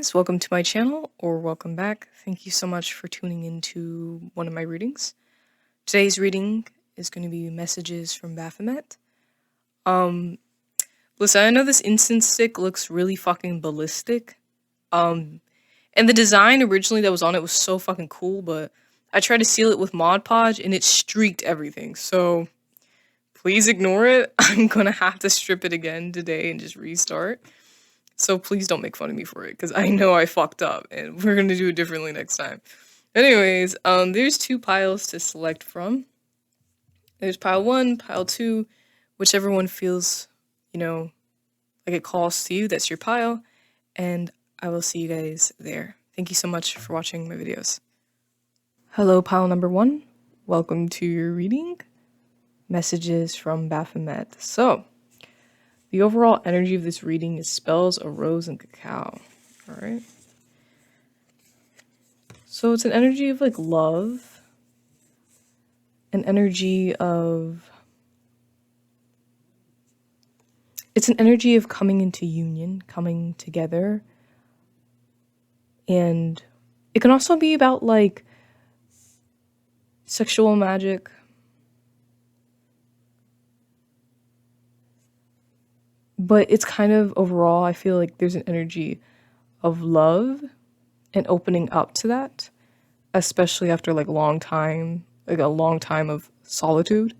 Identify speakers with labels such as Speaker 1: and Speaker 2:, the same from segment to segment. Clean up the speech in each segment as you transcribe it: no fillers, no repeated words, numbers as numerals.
Speaker 1: guys, welcome to my channel, or welcome back. Thank you so much for tuning into one of my readings. Today's reading is going to be Messages from Baphomet. Listen, I know this incense stick looks really fucking ballistic. And the design originally that was on it was so fucking cool, but I tried to seal it with Mod Podge and it streaked everything, so please ignore it. I'm gonna have to strip it again today and just restart. So please don't make fun of me for it, because I know I fucked up, and we're gonna do it differently next time. Anyways, there's two piles to select from. There's pile 1, pile 2, whichever one feels, like it calls to you, that's your pile, and I will see you guys there. Thank you so much for watching my videos. Hello, pile number 1. Welcome to your reading. Messages from Baphomet. So, the overall energy of this reading is spells, a rose, and cacao. Alright. So it's an energy of like love. An energy of... It's an energy of coming into union, coming together. And it can also be about like sexual magic. But it's kind of overall, I feel like there's an energy of love and opening up to that, especially after like a long time of solitude.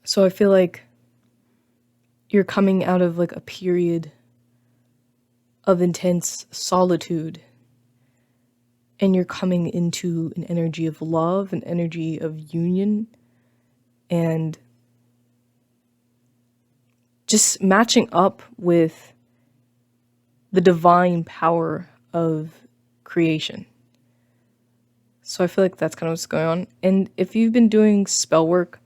Speaker 1: So I feel like you're coming out of like a period of intense solitude, and you're coming into an energy of love, an energy of union, and just matching up with the divine power of creation. So I feel like that's kind of what's going on. And if you've been doing spell work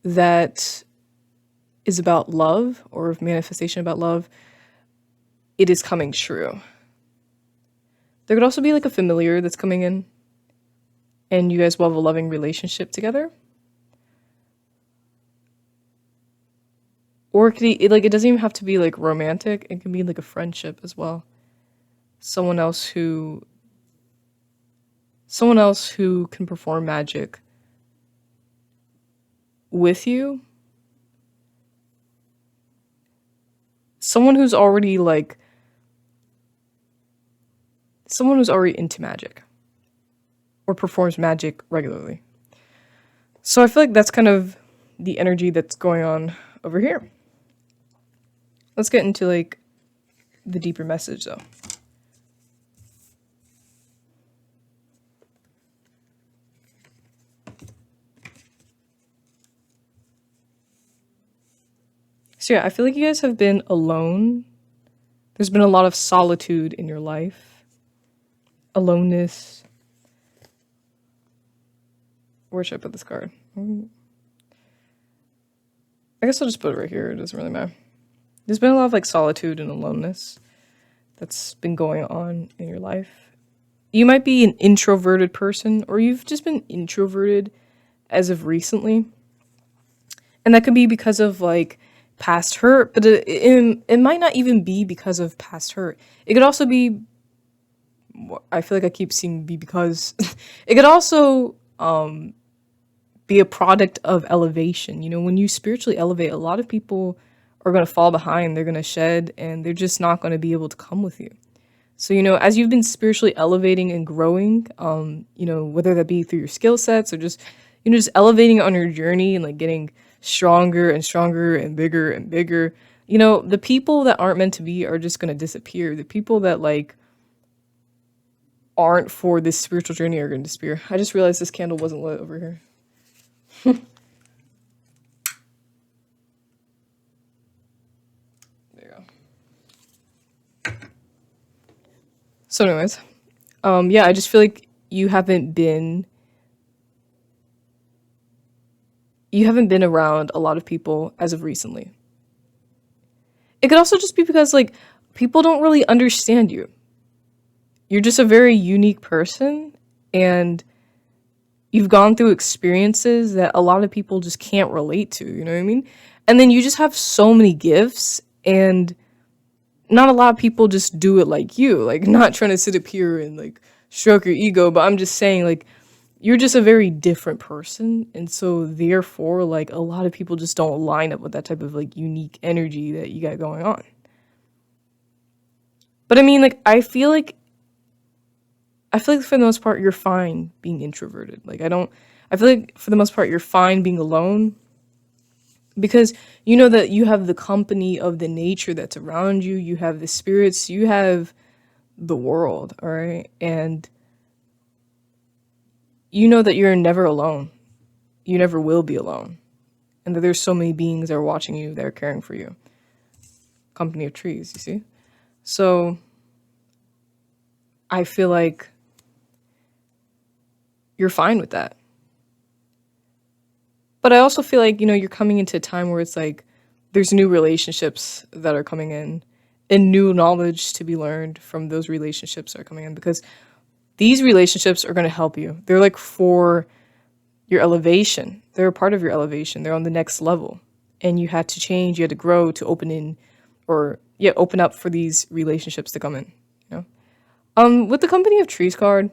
Speaker 1: that is about love, or of manifestation about love, it is coming true. There could also be like a familiar that's coming in, and you guys will have a loving relationship together. Or it doesn't even have to be like romantic. It can be like a friendship as well. Someone else who can perform magic with you. Someone who's already into magic or performs magic regularly. So I feel like that's kind of the energy that's going on over here. Let's get into like the deeper message though. So yeah, I feel like you guys have been alone. There's been a lot of solitude in your life. Aloneness. Where should I put this card? I guess I'll just put it right here. It doesn't really matter. There's been a lot of like solitude and aloneness that's been going on in your life. You might be an introverted person, or you've just been introverted as of recently. And that could be because of like past hurt, but it might not even be because of past hurt. It could also be, I feel like I keep seeing be because, it could also be a product of elevation. When you spiritually elevate, a lot of people are going to fall behind, they're going to shed, and they're just not going to be able to come with you. So, as you've been spiritually elevating and growing, whether that be through your skill sets or just, just elevating on your journey and like getting stronger and stronger and bigger, the people that aren't meant to be are just going to disappear. The people that like aren't for this spiritual journey are going to disappear. I just realized this candle wasn't lit over here. So anyways, yeah, I just feel like you haven't been around a lot of people as of recently. It could also just be because like people don't really understand you. You're just a very unique person, and you've gone through experiences that a lot of people just can't relate to, you know what I mean? And then you just have so many gifts, and not a lot of people just do it like you. Like, not trying to sit up here and like stroke your ego, but I'm just saying, like, you're just a very different person, and so therefore, like, a lot of people just don't line up with that type of like unique energy that you got going on. But I mean, like, I feel like for the most part you're fine being introverted. Like, I feel like for the most part you're fine being alone, because you know that you have the company of the nature that's around you, you have the spirits, you have the world, all right? And you know that you're never alone. You never will be alone. And that there's so many beings that are watching you, that are caring for you. Company of trees, you see? So I feel like you're fine with that. But I also feel like, you're coming into a time where it's like there's new relationships that are coming in, and new knowledge to be learned from those relationships that are coming in, because these relationships are going to help you. They're like for your elevation. They're a part of your elevation. They're on the next level. And you had to change, you had to grow to open up for these relationships to come in, you know? With the Company of Trees card,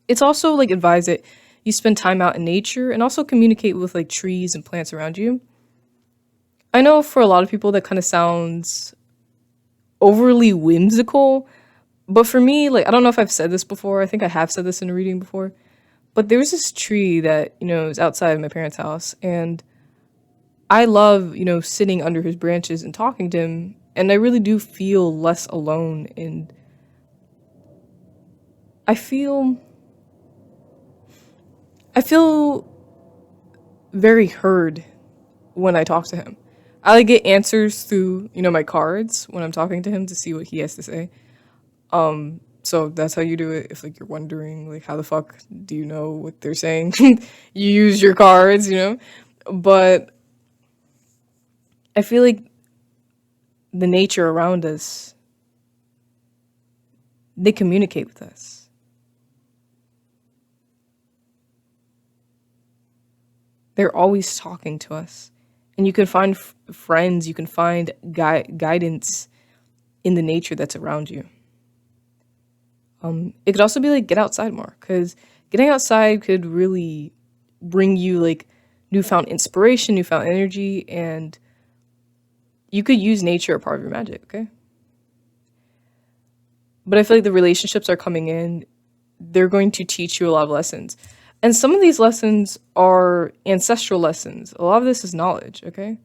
Speaker 1: it's also like advised that you spend time out in nature and also communicate with like trees and plants around you. I know for a lot of people that kind of sounds overly whimsical, but for me, like, I don't know if I've said this before. I think I have said this in a reading before. But there's this tree that, is outside of my parents' house, and I love, sitting under his branches and talking to him, and I really do feel less alone, and I feel I feel very heard when I talk to him. I like get answers through, my cards when I'm talking to him to see what he has to say. So that's how you do it. If like you're wondering like how the fuck do you know what they're saying? You use your cards, But I feel like the nature around us, they communicate with us. They're always talking to us. And you can find friends, you can find guidance in the nature that's around you. It could also be like get outside more, because getting outside could really bring you like newfound inspiration, newfound energy, and you could use nature a part of your magic, okay? But I feel like the relationships are coming in, they're going to teach you a lot of lessons. And some of these lessons are ancestral lessons. A lot of this is knowledge, okay?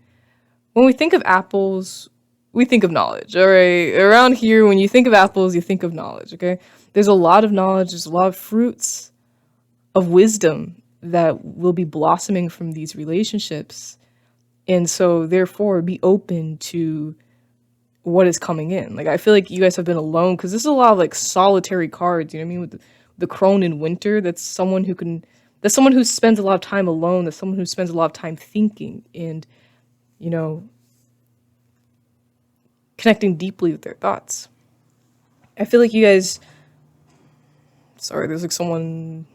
Speaker 1: When we think of apples, we think of knowledge, all right? Around here, when you think of apples, you think of knowledge, okay? There's a lot of knowledge, there's a lot of fruits of wisdom that will be blossoming from these relationships. And so, therefore, be open to what is coming in. Like, I feel like you guys have been alone, because this is a lot of like solitary cards, you know what I mean? With the crone in winter, that's someone who spends a lot of time alone, that's someone who spends a lot of time thinking and, connecting deeply with their thoughts. I feel like you guys, sorry, there's someone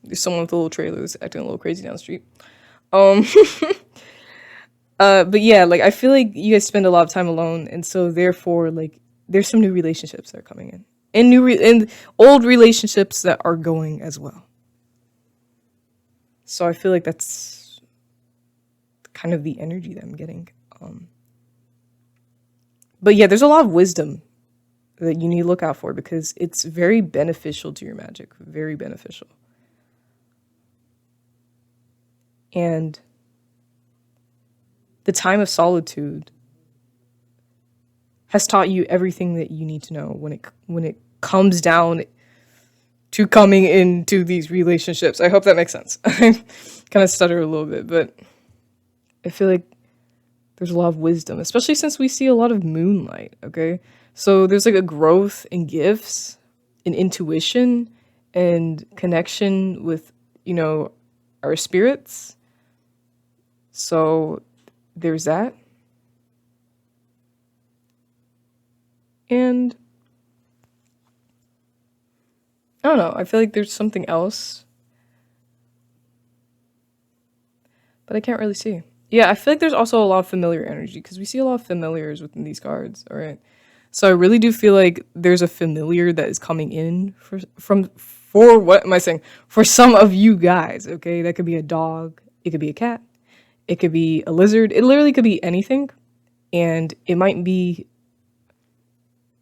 Speaker 1: with a little trailer that's acting a little crazy down the street. But yeah, like I feel like you guys spend a lot of time alone, and so therefore, like, there's some new relationships that are coming in, and and old relationships that are going as well. So I feel like that's kind of the energy that I'm getting. But yeah, there's a lot of wisdom that you need to look out for, because it's very beneficial to your magic, very beneficial. And the time of solitude has taught you everything that you need to know when it comes down to coming into these relationships. I hope that makes sense. I kind of stutter a little bit, but I feel like there's a lot of wisdom, especially since we see a lot of moonlight, okay? So there's like a growth in gifts, in intuition, and connection with, our spirits. So there's that. And I don't know, I feel like there's something else, but I can't really see. Yeah, I feel like there's also a lot of familiar energy because we see a lot of familiars within these cards. All right, so I really do feel like there's a familiar that is coming in for what am I saying? For some of you guys, okay, that could be a dog, it could be a cat, it could be a lizard. It literally could be anything, and it might be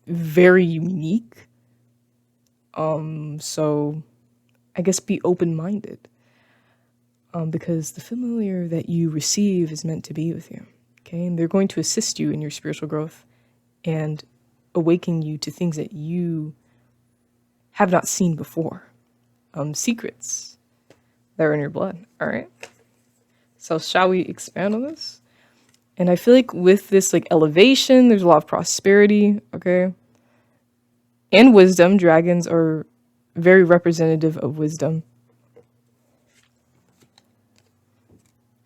Speaker 1: very unique. So I guess be open-minded. Because the familiar that you receive is meant to be with you. Okay, and they're going to assist you in your spiritual growth and awaken you to things that you have not seen before. Secrets that are in your blood. All right. So shall we expand on this? And I feel like with this like elevation, there's a lot of prosperity. Okay. And wisdom. Dragons are very representative of wisdom.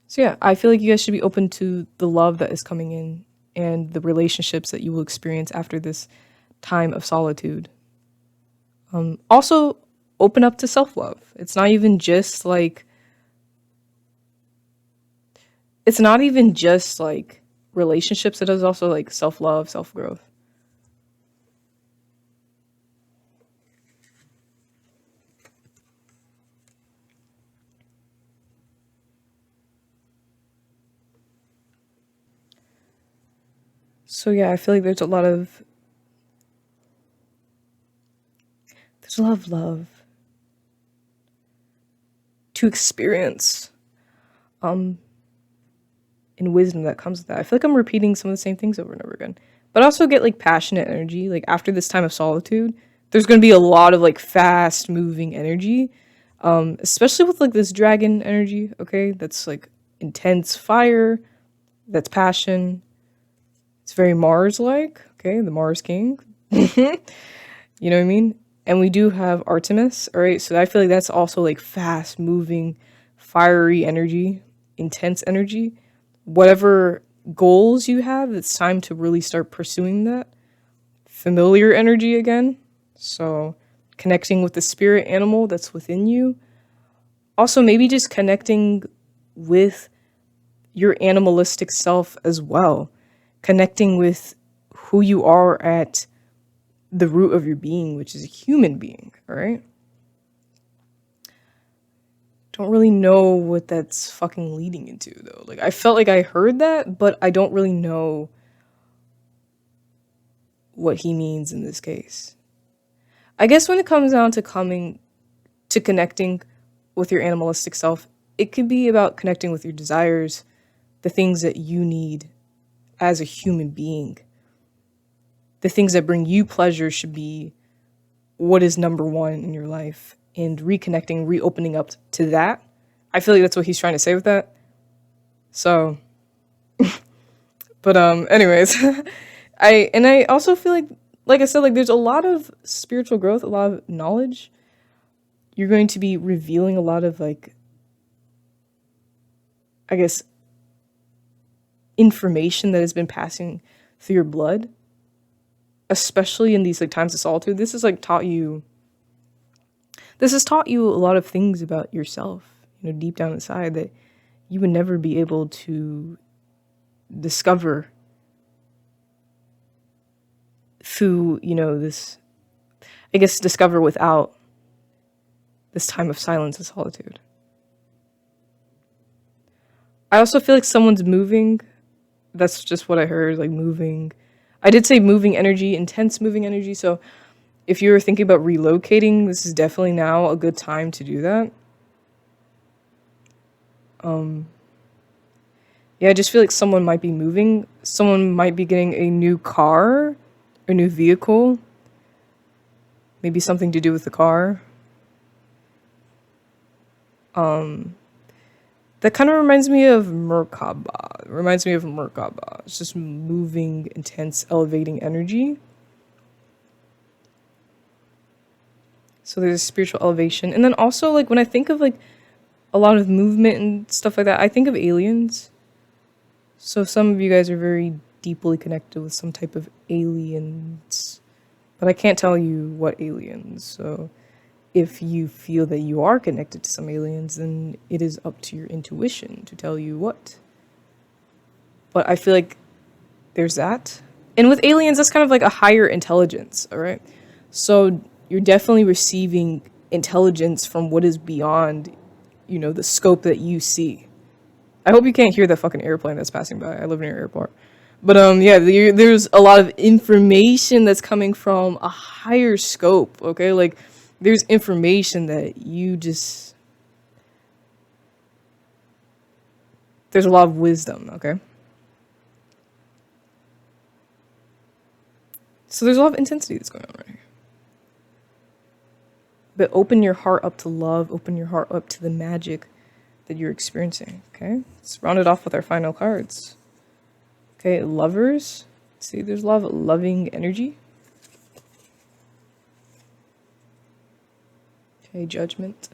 Speaker 1: So yeah, I feel like you guys should be open to the love that is coming in and the relationships that you will experience after this time of solitude. Also, open up to self-love. It's not even just like relationships. It is also like self-love, self-growth. So yeah, I feel like there's a lot of love to experience and wisdom that comes with that. I feel like I'm repeating some of the same things over and over again. But I also get like passionate energy. Like after this time of solitude, there's going to be a lot of like fast moving energy. Especially with like this dragon energy, okay? That's like intense fire, that's passion. It's very Mars like, okay? The Mars King. You know what I mean? And we do have Artemis, all right? So I feel like that's also like fast moving, fiery energy, intense energy. Whatever goals you have, it's time to really start pursuing that. Familiar energy again. So connecting with the spirit animal that's within you. Also, maybe just connecting with your animalistic self as well. Connecting with who you are at the root of your being, which is a human being, all right? Don't really know what that's fucking leading into, though. Like, I felt like I heard that, but I don't really know what he means in this case. I guess when it comes down to connecting with your animalistic self, it could be about connecting with your desires, the things that you need as a human being. The things that bring you pleasure should be what is number one in your life, and reconnecting, reopening up to that. I feel like that's what he's trying to say with that. So, but anyways, I also feel like I said, like there's a lot of spiritual growth, a lot of knowledge. You're going to be revealing a lot of like, I guess, information that has been passing through your blood, especially in these like times of solitude. This has taught you a lot of things about yourself, you know, deep down inside that you would never be able to discover through, you know, this, I guess, discover without this time of silence and solitude. I also feel like someone's moving. That's just what I heard, like moving. I did say moving energy, intense moving energy. So if you're thinking about relocating, this is definitely now a good time to do that. Yeah, I just feel like someone might be moving. Someone might be getting a new car, a new vehicle. Maybe something to do with the car. That kind of reminds me of Merkaba. It reminds me of Merkaba. It's just moving, intense, elevating energy. So there's a spiritual elevation. And then also, like, when I think of, like, a lot of movement and stuff like that, I think of aliens. So some of you guys are very deeply connected with some type of aliens. But I can't tell you what aliens, so if you feel that you are connected to some aliens, then it is up to your intuition to tell you what. But I feel like there's that. And with aliens, that's kind of like a higher intelligence, all right? So you're definitely receiving intelligence from what is beyond, the scope that you see. I hope you can't hear that fucking airplane that's passing by. I live near an airport. But yeah, there's a lot of information that's coming from a higher scope, okay? Like, there's information that there's a lot of wisdom, okay? So there's a lot of intensity that's going on right here. But open your heart up to love, open your heart up to the magic that you're experiencing, okay? Let's round it off with our final cards. Okay, lovers. See, there's a lot of loving energy. Okay, judgment.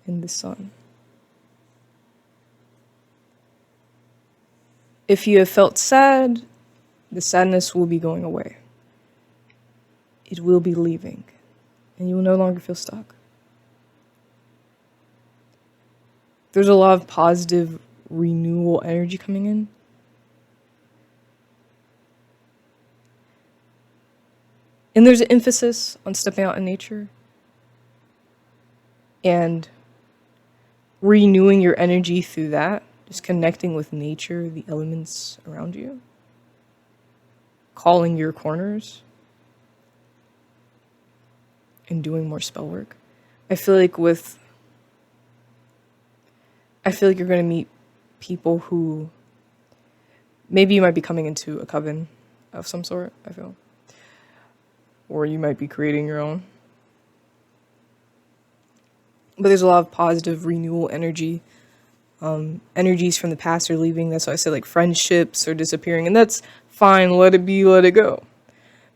Speaker 1: And the sun. If you have felt sad, the sadness will be going away. It will be leaving, and you will no longer feel stuck. There's a lot of positive renewal energy coming in. And there's an emphasis on stepping out in nature and renewing your energy through that, just connecting with nature, the elements around you, calling your corners, and doing more spell work. I feel like you're going to meet people who maybe you might be coming into a coven of some sort, I feel. Or you might be creating your own. But there's a lot of positive renewal energy. Energies from the past are leaving. That's why I say like friendships are disappearing. And that's fine. Let it be, let it go.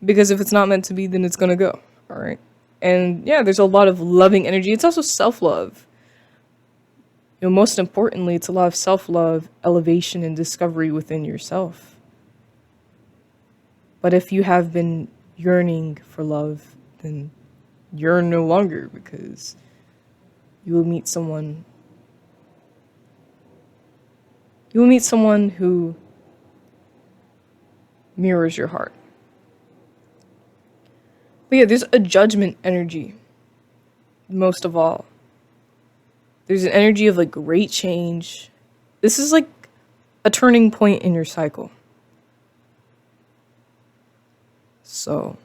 Speaker 1: Because if it's not meant to be, then it's going to go. All right. And yeah, there's a lot of loving energy. It's also self-love. Most importantly, it's a lot of self-love, elevation, and discovery within yourself. But if you have been yearning for love, then yearn no longer, because you will meet someone who mirrors your heart. But yeah, there's a judgment energy, most of all. There's an energy of like great change. This is like a turning point in your cycle. So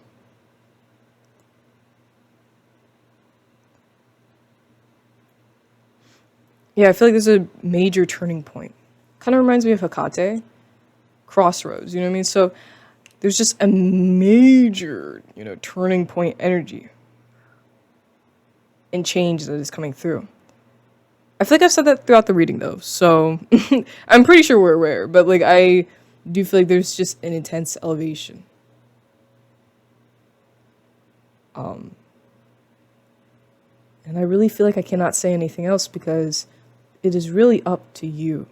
Speaker 1: yeah, I feel like there's a major turning point. Kind of reminds me of Hecate, crossroads, you know what I mean? So there's just a major, turning point energy and change that is coming through. I feel like I've said that throughout the reading though, so I'm pretty sure we're aware, but like I do feel like there's just an intense elevation. And I really feel like I cannot say anything else because it is really up to you.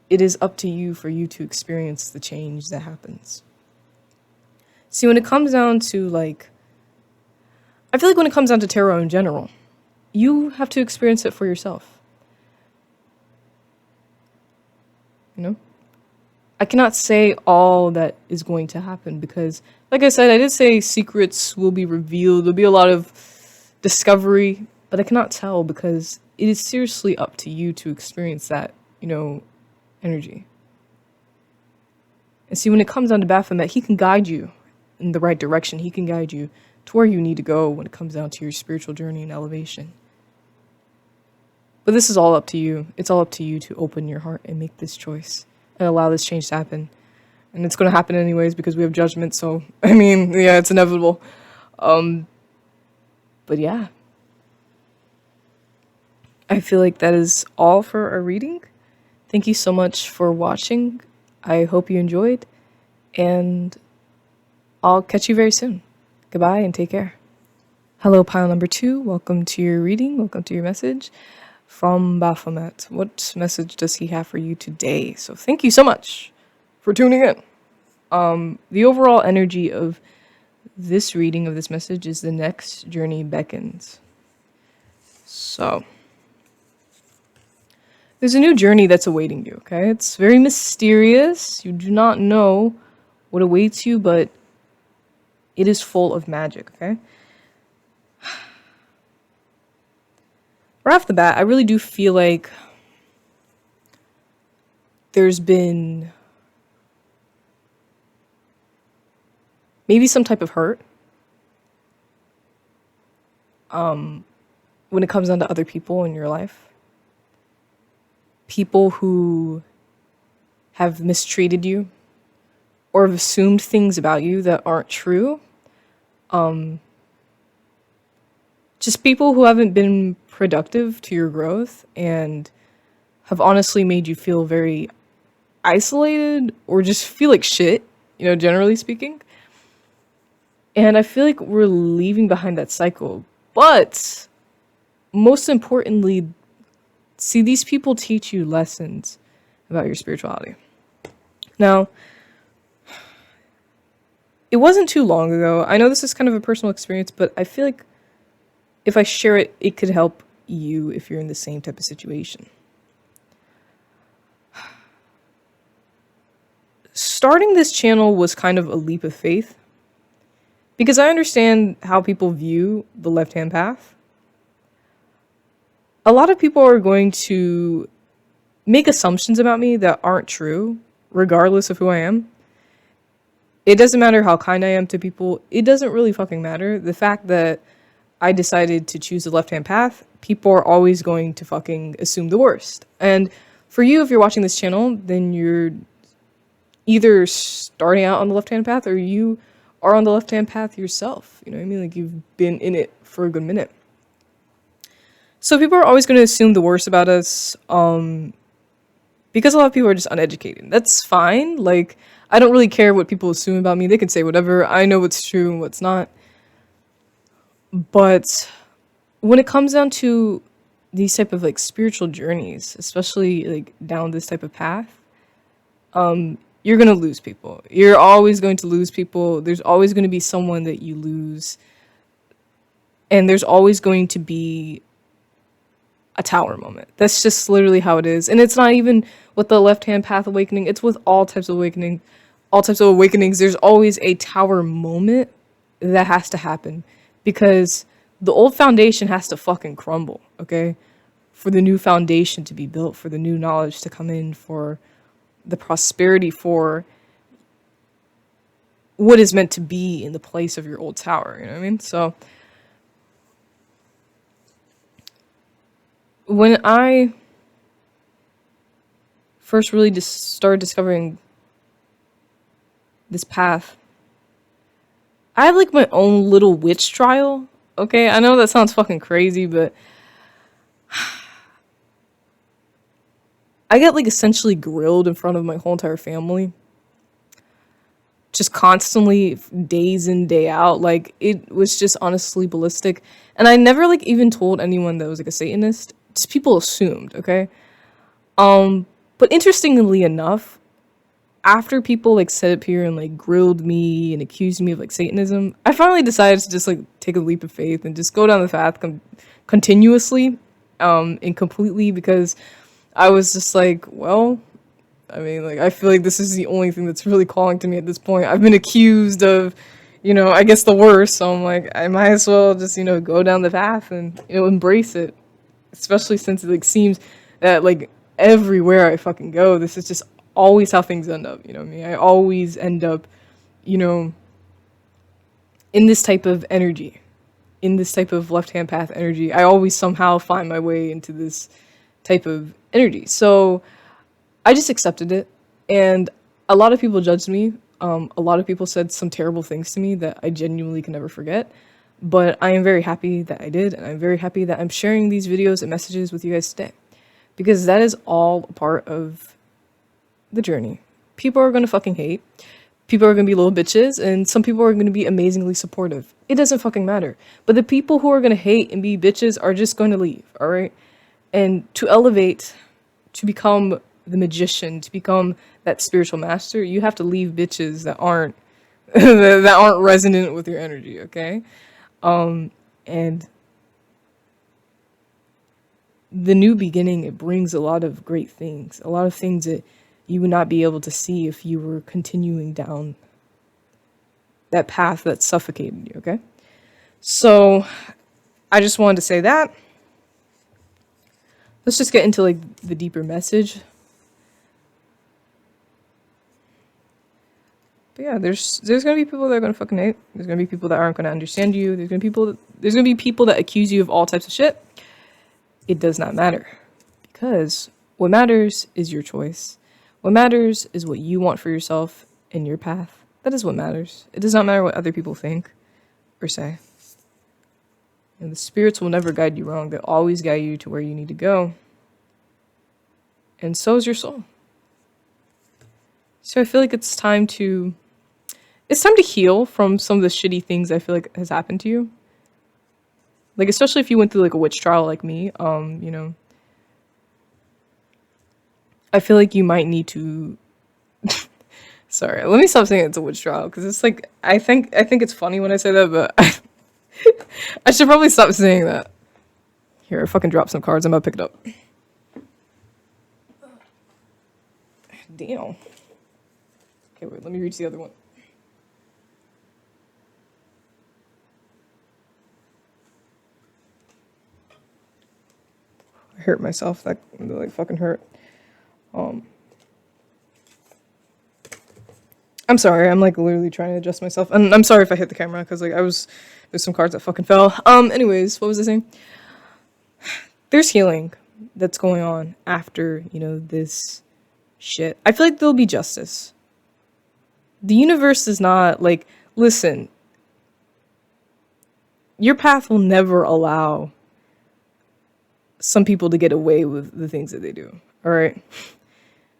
Speaker 1: It is up to you for you to experience the change that happens. See, when it comes down to I feel like when it comes down to tarot in general, you have to experience it for yourself. I cannot say all that is going to happen because, like I said, I did say secrets will be revealed. There'll be a lot of discovery, but I cannot tell because it is seriously up to you to experience that, energy. And see, when it comes down to Baphomet, he can guide you in the right direction. He can guide you to where you need to go when it comes down to your spiritual journey and elevation. But this is all up to you. It's all up to you to open your heart and make this choice and allow this change to happen. And it's going to happen anyways because we have judgment. So, I mean, yeah, it's inevitable. But yeah. I feel like that is all for our reading. Thank you so much for watching. I hope you enjoyed. And I'll catch you very soon. Goodbye and take care. Hello, pile number 2. Welcome to your reading. Welcome to your message from Baphomet. What message does he have for you today? So thank you so much for tuning in. The overall energy of this reading of this message is the next journey beckons. So There's a new journey that's awaiting you, okay? It's very mysterious. You do not know what awaits you, but it is full of magic, okay? Right off the bat, I really do feel like there's been maybe some type of hurt when it comes down to other people in your life. People who have mistreated you or have assumed things about you that aren't true. Just people who haven't been productive to your growth and have honestly made you feel very isolated or just feel like shit, you know, generally speaking. And I feel like we're leaving behind that cycle. But most importantly, see, these people teach you lessons about your spirituality. Now, it wasn't too long ago. I know this is kind of a personal experience, but I feel like if I share it, it could help you if you're in the same type of situation. Starting this channel was kind of a leap of faith because I understand how people view the left-hand path. A lot of people are going to make assumptions about me that aren't true, regardless of who I am. It doesn't matter how kind I am to people. It doesn't really fucking matter. The fact that I decided to choose the left-hand path, people are always going to fucking assume the worst. And for you, if you're watching this channel, then you're either starting out on the left-hand path or you are on the left-hand path yourself. You know what I mean? Like, you've been in it for a good minute. So people are always going to assume the worst about us because a lot of people are just uneducated. That's fine. Like, I don't really care what people assume about me. They can say whatever. I know what's true and what's not. But when it comes down to these type of like spiritual journeys, especially like down this type of path, you're going to lose people. You're always going to lose people. There's always going to be someone that you lose. And there's always going to be a tower moment. That's just literally how it is. And it's not even with the left-hand path awakening. It's with all types of awakening. All types of awakenings. There's always a tower moment that has to happen. Because the old foundation has to fucking crumble, okay? For the new foundation to be built, for the new knowledge to come in, for the prosperity, for what is meant to be in the place of your old tower, you know what I mean? So, when I first really just started discovering this path, I have like my own little witch trial. Okay, I know that sounds fucking crazy, but I get like essentially grilled in front of my whole entire family. Just constantly, days in, day out. Like, it was just honestly ballistic. And I never like even told anyone that I was like a Satanist. Just people assumed, okay? But interestingly enough, after people like set up here and like grilled me and accused me of like Satanism, I finally decided to just like take a leap of faith and just go down the path continuously and completely, because I was just like, well, I mean, like, I feel like this is the only thing that's really calling to me at this point. I've been accused of, you know, I guess the worst, so I'm like, I might as well just, you know, go down the path and, you know, embrace it. Especially since it like seems that like everywhere I fucking go, this is just always how things end up, you know what I mean? I always end up, you know, in this type of energy, in this type of left-hand path energy. I always somehow find my way into this type of energy. So I just accepted it, and a lot of people judged me. A lot of people said some terrible things to me that I genuinely can never forget. But I am very happy that I did, and I'm very happy that I'm sharing these videos and messages with you guys today. Because that is all a part of the journey. People are going to fucking hate. People are going to be little bitches, and some people are going to be amazingly supportive. It doesn't fucking matter. But the people who are going to hate and be bitches are just going to leave, alright? And to elevate, to become the magician, to become that spiritual master, you have to leave bitches that aren't that aren't resonant with your energy, okay? And the new beginning, it brings a lot of great things, a lot of things that you would not be able to see if you were continuing down that path that suffocated you, okay? So I just wanted to say that. Let's just get into like the deeper message. But yeah, there's gonna be people that are gonna fucking hate. There's gonna be people that aren't gonna understand you. There's gonna be people that accuse you of all types of shit. It does not matter, because what matters is your choice. What matters is what you want for yourself and your path. That is what matters. It does not matter what other people think or say. And the spirits will never guide you wrong. They'll always guide you to where you need to go. And so is your soul. So I feel like it's time to heal from some of the shitty things I feel like has happened to you. Like, especially if you went through like a witch trial like me, you know, I feel like you might need to sorry, let me stop saying it's a witch trial, because it's like I think it's funny when I say that, but I should probably stop saying that. Here, I fucking dropped some cards. I'm gonna pick it up. Damn. Okay, wait, let me reach the other one. I hurt myself. That like fucking hurt. I'm sorry. I'm like literally trying to adjust myself, and I'm sorry if I hit the camera, because like there's some cards that fucking fell. Anyways, what was I saying? There's healing that's going on after, you know, this shit. I feel like there'll be justice. The universe is not like, listen, your path will never allow some people to get away with the things that they do. All right.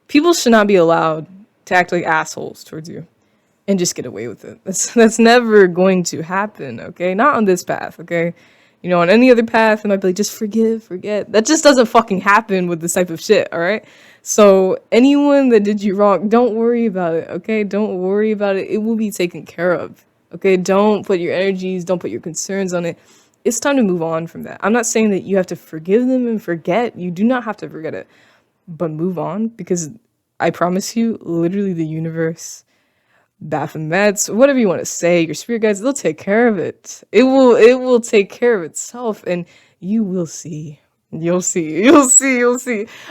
Speaker 1: People should not be allowed to act like assholes towards you and just get away with it. That's never going to happen. Okay. Not on this path. Okay. You know, on any other path, it might be like, just forgive, forget. That just doesn't fucking happen with this type of shit, all right? So anyone that did you wrong, don't worry about it, okay? Don't worry about it. It will be taken care of, okay? Don't put your energies, don't put your concerns on it. It's time to move on from that. I'm not saying that you have to forgive them and forget. You do not have to forget it, but move on, because I promise you, literally the universe, Baphomets, whatever you want to say, your spirit guides, they'll take care of it. It will take care of itself, and you will see. You'll see.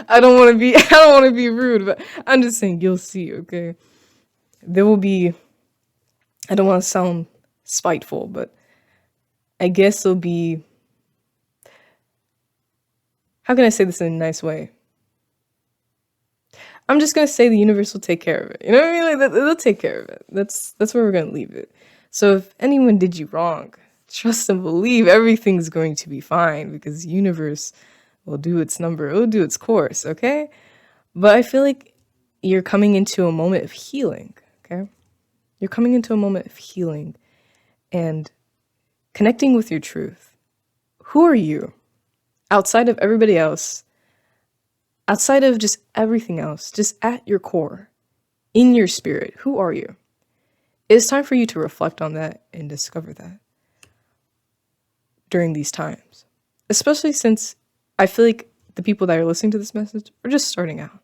Speaker 1: I don't want to be rude, but I'm just saying you'll see, okay? There will be, I don't want to sound spiteful, but I guess there'll be, how can I say this in a nice way? I'm just gonna say the universe will take care of it. You know what I mean? Like, they'll take care of it. That's where we're gonna leave it. So if anyone did you wrong, trust and believe everything's going to be fine, because the universe will do its number. It will do its course, okay? But I feel like you're coming into a moment of healing, okay? You're coming into a moment of healing and connecting with your truth. Who are you? Outside of everybody else, outside of just everything else, just at your core, in your spirit, who are you? It's time for you to reflect on that and discover that during these times. Especially since I feel like the people that are listening to this message are just starting out,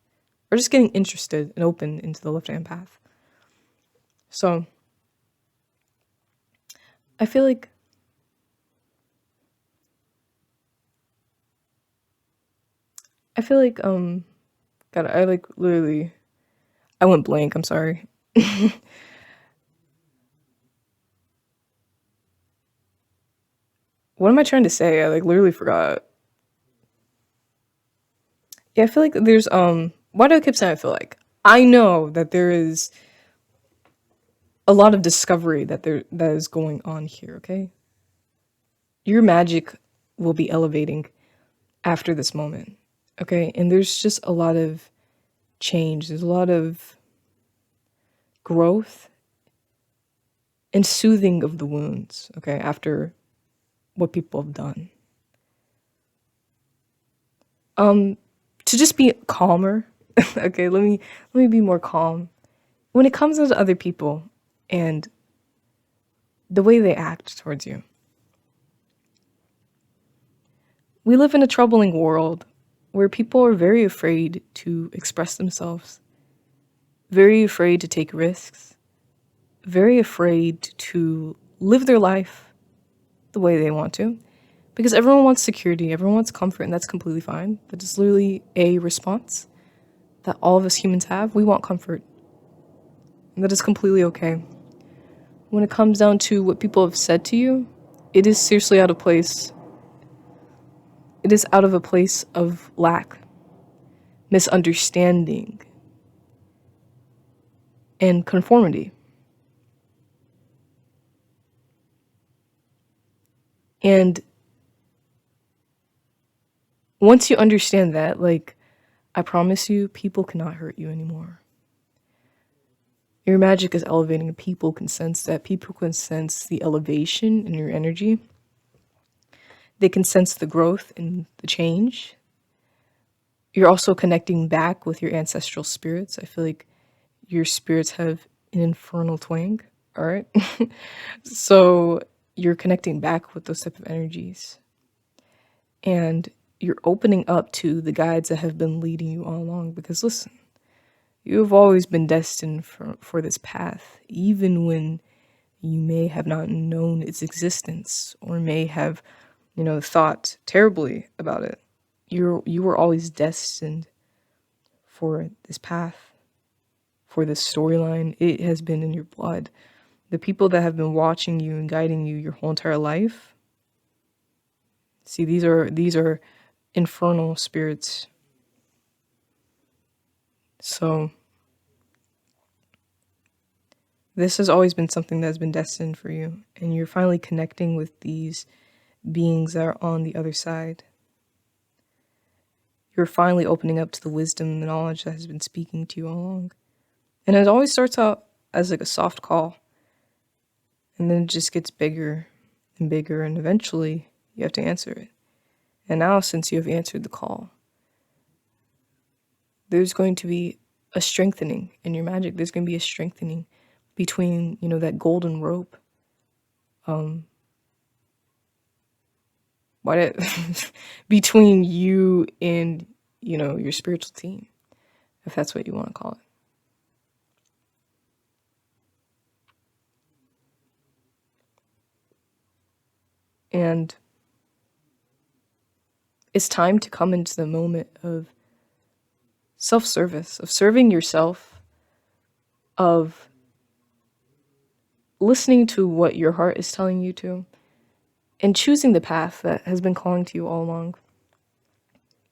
Speaker 1: or just getting interested and open into the left-hand path. So I feel like God, I like literally, I went blank, I'm sorry. What am I trying to say? I like literally forgot. Yeah, I feel like there's, why do I keep saying I feel like? I know that there is a lot of discovery that is going on here, okay? Your magic will be elevating after this moment, okay? And there's just a lot of change. There's a lot of growth and soothing of the wounds, okay, after what people have done. To just be calmer, okay, let me be more calm. When it comes to other people and the way they act towards you, we live in a troubling world where people are very afraid to express themselves, very afraid to take risks, very afraid to live their life the way they want to, because everyone wants security, everyone wants comfort, and that's completely fine. That is literally a response that all of us humans have. We want comfort, and that is completely okay. When it comes down to what people have said to you, it is seriously out of place. It is out of a place of lack, misunderstanding, and conformity. And once you understand that, like, I promise you, people cannot hurt you anymore. Your magic is elevating, and people can sense that. People can sense the elevation in your energy. They can sense the growth and the change. You're also connecting back with your ancestral spirits. I feel like your spirits have an infernal twang, all right? So you're connecting back with those type of energies. And you're opening up to the guides that have been leading you all along. Because listen, you have always been destined for this path, even when you may have not known its existence or may have, thought terribly about it. You were always destined for this path, for this storyline. It has been in your blood. The people that have been watching you and guiding you your whole entire life. See, these are infernal spirits. So this has always been something that's been destined for you, and you're finally connecting with these beings that are on the other side. You're finally opening up to the wisdom and the knowledge that has been speaking to you all along. And it always starts out as like a soft call, and then it just gets bigger and bigger, and eventually you have to answer it. And now, since you have answered the call, there's going to be a strengthening in your magic. There's going to be a strengthening between, that golden rope. Between you and, your spiritual team, if that's what you want to call it. And it's time to come into the moment of self-service, of serving yourself, of listening to what your heart is telling you to, and choosing the path that has been calling to you all along.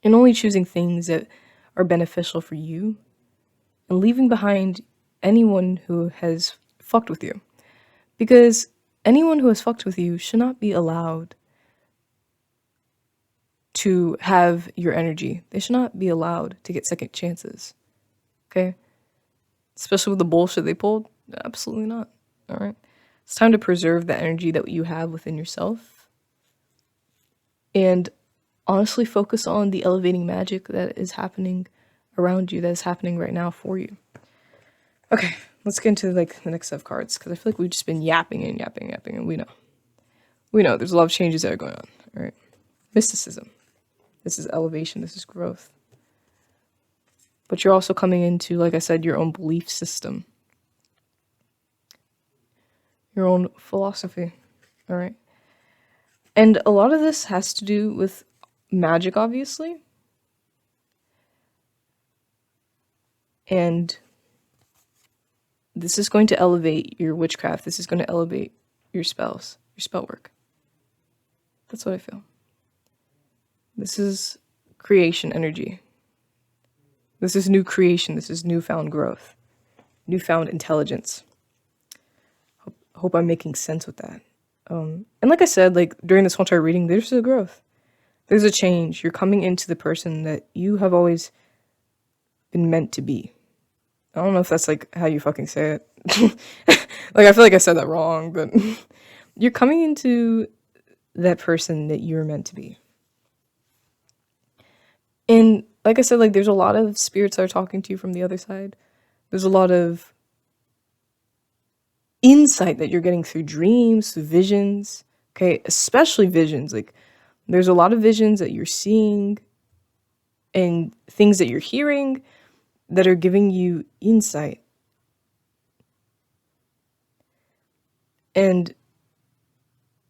Speaker 1: And only choosing things that are beneficial for you, and leaving behind anyone who has fucked with you. Because anyone who has fucked with you should not be allowed to have your energy. They should not be allowed to get second chances. Okay? Especially with the bullshit they pulled. Absolutely not. All right? It's time to preserve the energy that you have within yourself. And honestly focus on the elevating magic that is happening around you, that is happening right now for you. Okay, let's get into the next set of cards, because I feel like we've just been yapping, and we know there's a lot of changes that are going on. All right, mysticism. This is elevation. This is growth. But you're also coming into, like I said, your own belief system, your own philosophy. All right, and a lot of this has to do with magic, obviously. And this is going to elevate your witchcraft. This is going to elevate your spells, your spell work. That's what I feel. This is creation energy. This is new creation. This is newfound growth, newfound intelligence. Hope I'm making sense with that. And like I said, during this whole entire reading, there's a growth. There's a change. You're coming into the person that you have always been meant to be. I don't know if that's how you fucking say it. I feel like I said that wrong, but you're coming into that person that you're meant to be. And like I said, there's a lot of spirits that are talking to you from the other side. There's a lot of insight that you're getting through dreams, through visions. Okay, especially visions. There's a lot of visions that you're seeing and things that you're hearing that are giving you insight. And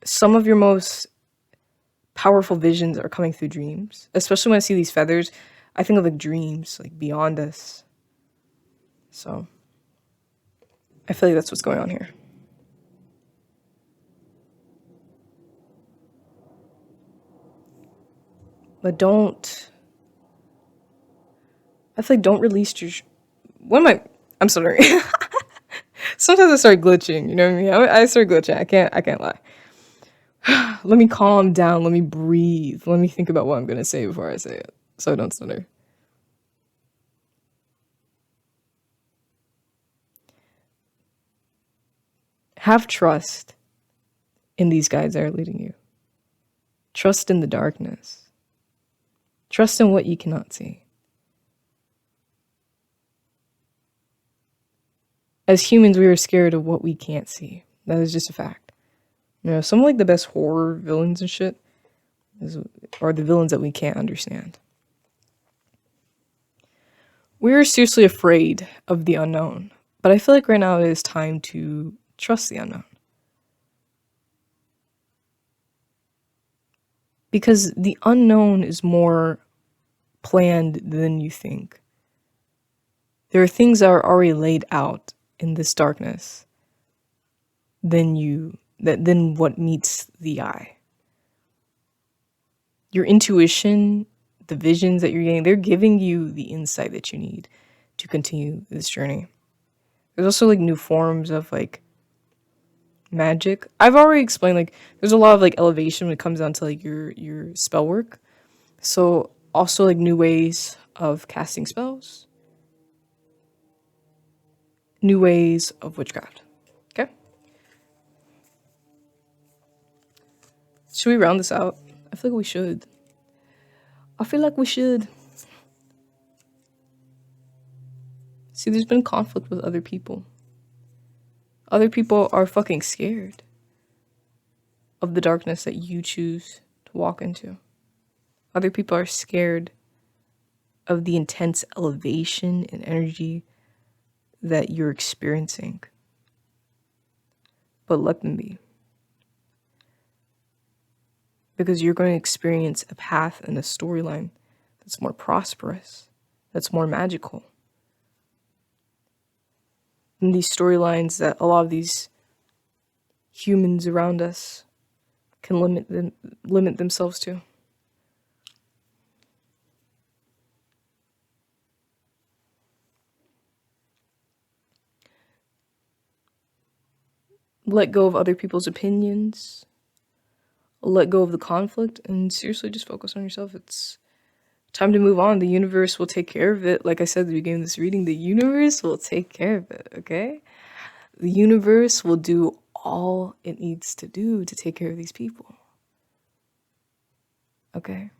Speaker 1: some of your most powerful visions are coming through dreams. Especially when I see these feathers, I think of like dreams, like beyond us. So I feel like that's what's going on here. But I feel like don't release your, I'm sorry. Sometimes I start glitching, you know what I mean? I start glitching, I can't lie. Let me calm down, let me breathe, let me think about what I'm gonna say before I say it, so I don't stutter. Have trust in these guides that are leading you. Trust in the darkness. Trust in what you cannot see. As humans, we are scared of what we can't see. That is just a fact. You know, some of like the best horror villains and shit are the villains that we can't understand. We're seriously afraid of the unknown, but I feel like right now it is time to trust the unknown. Because the unknown is more planned than you think. There are things that are already laid out in this darkness than what meets the eye. Your intuition, the visions that you're getting, they're giving you the insight that you need to continue this journey. There's also like new forms of like magic. I've already explained, like there's a lot of like elevation when it comes down to like your spell work. So also like new ways of casting spells, new ways of witchcraft. Okay, should we round this out? I feel like we should. See, there's been conflict with other people. Other people are fucking scared of the darkness that you choose to walk into. Other people are scared of the intense elevation and energy that you're experiencing. But let them be. Because you're going to experience a path and a storyline that's more prosperous, that's more magical. And these storylines that a lot of these humans around us can limit themselves to. Let go of other people's opinions. Let go of the conflict and seriously just focus on yourself. It's time to move on. The universe will take care of it. Like I said at the beginning of this reading, the universe will take care of it, okay? The universe will do all it needs to do to take care of these people. Okay?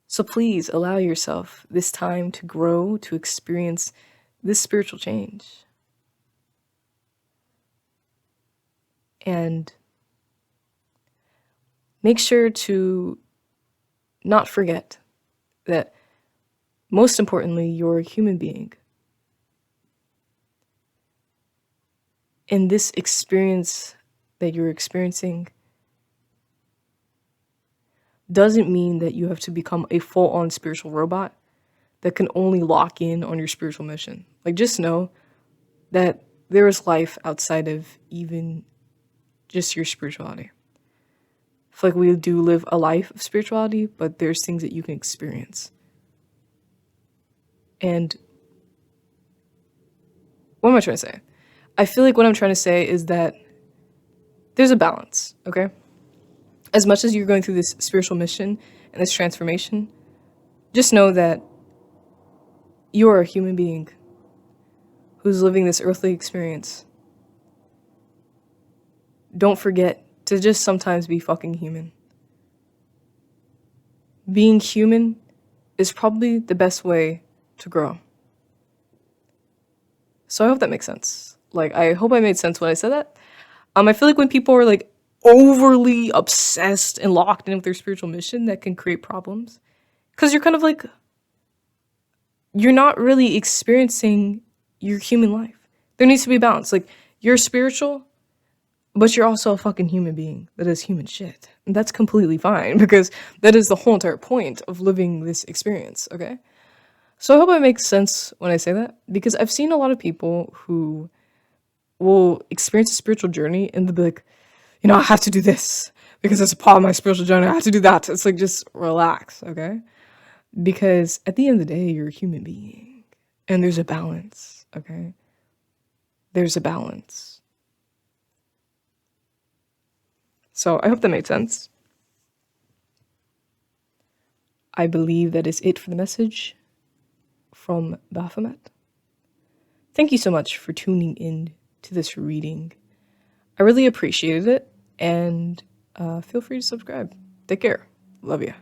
Speaker 1: So please allow yourself this time to grow, to experience this spiritual change. And make sure to not forget that most importantly, you're a human being. And this experience that you're experiencing doesn't mean that you have to become a full-on spiritual robot that can only lock in on your spiritual mission. Like, just know that there is life outside of even just your spirituality. I feel like we do live a life of spirituality, but there's things that you can experience. And what am I trying to say? I feel like what I'm trying to say is that there's a balance, okay? As much as you're going through this spiritual mission and this transformation, just know that you are a human being who's living this earthly experience. Don't forget to just sometimes be fucking human. Being human is probably the best way to grow. So I hope that makes sense. Like, I hope I made sense when I said that. I feel like when people are like overly obsessed and locked in with their spiritual mission that can create problems. Because you're kind of like, you're not really experiencing your human life. There needs to be balance. Like, you're spiritual, but you're also a fucking human being that is human shit. And that's completely fine, because that is the whole entire point of living this experience, okay? So I hope it makes sense when I say that, because I've seen a lot of people who will experience a spiritual and they'll be like, you know, I have to do this because it's a part of my spiritual journey. I have to do that. It's like, just relax, okay? Because at the end of the day, you're a human being and there's a balance, okay? There's a balance. So I hope that made sense. I believe that is it for the message from Baphomet. Thank you so much for tuning in to this reading. I really appreciated it, and feel free to subscribe. Take care. Love you.